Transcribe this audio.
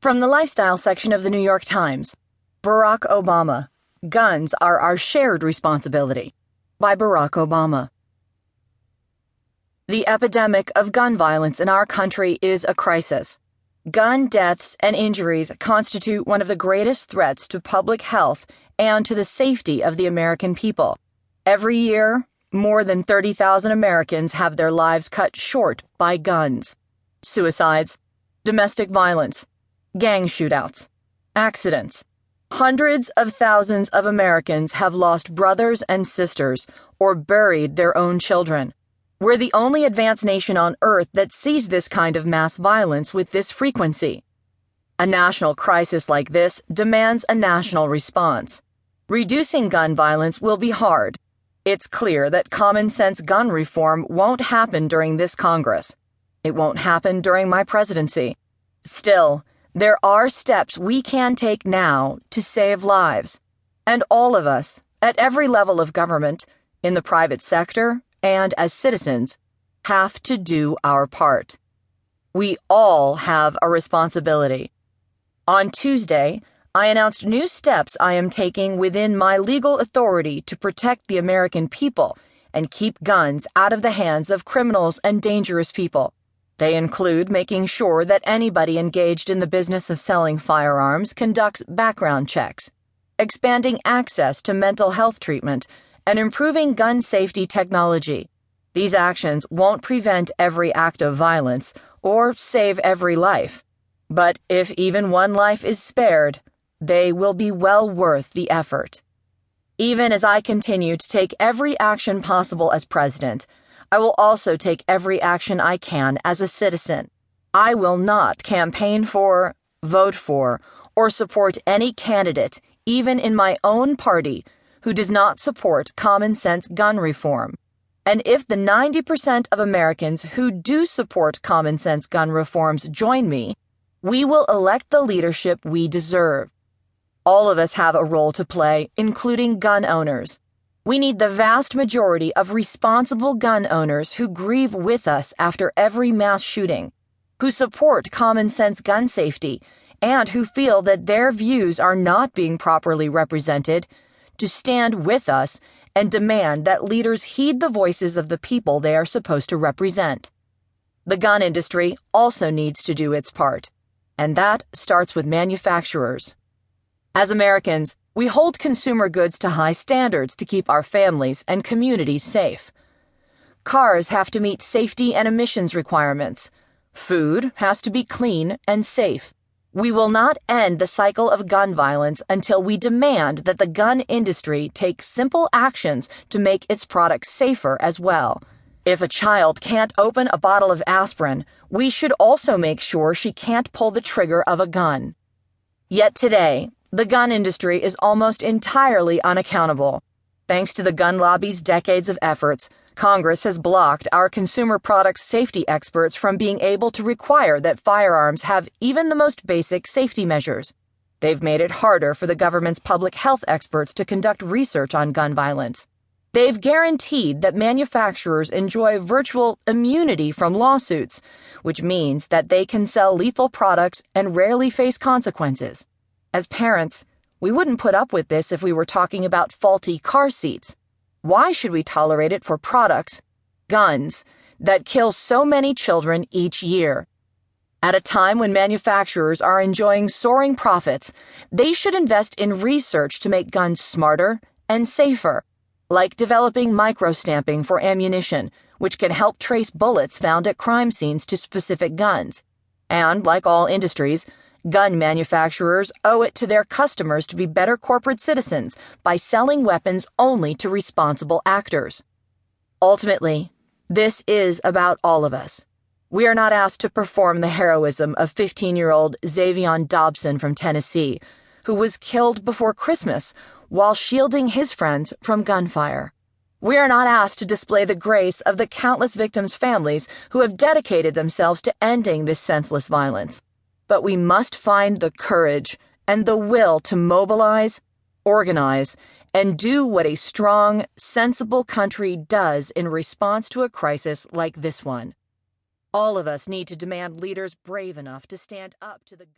From the lifestyle section of the New York Times, Barack Obama, Guns Are Our Shared Responsibility, by Barack Obama. The epidemic of gun violence in our country is a crisis. Gun deaths and injuries constitute one of the greatest threats to public health and to the safety of the American people. Every year, more than 30,000 Americans have their lives cut short by guns. Suicides, domestic violence, gang shootouts, accidents. Hundreds of thousands of Americans have lost brothers and sisters or buried their own children. We're the only advanced nation on earth that sees this kind of mass violence with this frequency. A national crisis like this demands a national response. Reducing gun violence will be hard. It's clear that common-sense gun reform won't happen during this Congress. It won't happen during my presidency. Still, there are steps we can take now to save lives. And all of us, at every level of government, in the private sector, and as citizens, have to do our part. We all have a responsibility. On Tuesday, I announced new steps I am taking within my legal authority to protect the American people and keep guns out of the hands of criminals and dangerous people. They include making sure that anybody engaged in the business of selling firearms conducts background checks, expanding access to mental health treatment, and improving gun safety technology. These actions won't prevent every act of violence or save every life, but if even one life is spared, they will be well worth the effort. Even as I continue to take every action possible as president, I will also take every action I can as a citizen. I will not campaign for, vote for, or support any candidate, even in my own party, who does not support common-sense gun reform. And if the 90% of Americans who do support common-sense gun reforms join me, we will elect the leadership we deserve. All of us have a role to play, including gun owners. We need the vast majority of responsible gun owners who grieve with us after every mass shooting, who support common-sense gun safety, and who feel that their views are not being properly represented, to stand with us and demand that leaders heed the voices of the people they are supposed to represent. The gun industry also needs to do its part, and that starts with manufacturers. As Americans, we hold consumer goods to high standards to keep our families and communities safe. Cars have to meet safety and emissions requirements. Food has to be clean and safe. We will not end the cycle of gun violence until we demand that the gun industry take simple actions to make its products safer as well. If a child can't open a bottle of aspirin, we should also make sure she can't pull the trigger of a gun. Yet today, the gun industry is almost entirely unaccountable. Thanks to the gun lobby's decades of efforts, Congress has blocked our consumer products safety experts from being able to require that firearms have even the most basic safety measures. They've made it harder for the government's public health experts to conduct research on gun violence. They've guaranteed that manufacturers enjoy virtual immunity from lawsuits, which means that they can sell lethal products and rarely face consequences. As parents, we wouldn't put up with this if we were talking about faulty car seats. Why should we tolerate it for products, guns, that kill so many children each year? At a time when manufacturers are enjoying soaring profits, they should invest in research to make guns smarter and safer, like developing microstamping for ammunition, which can help trace bullets found at crime scenes to specific guns. And, like all industries, gun manufacturers owe it to their customers to be better corporate citizens by selling weapons only to responsible actors. Ultimately, this is about all of us. We are not asked to perform the heroism of 15-year-old Xavion Dobson from Tennessee, who was killed before Christmas while shielding his friends from gunfire. We are not asked to display the grace of the countless victims' families who have dedicated themselves to ending this senseless violence. But we must find the courage and the will to mobilize, organize, and do what a strong, sensible country does in response to a crisis like this one. All of us need to demand leaders brave enough to stand up to the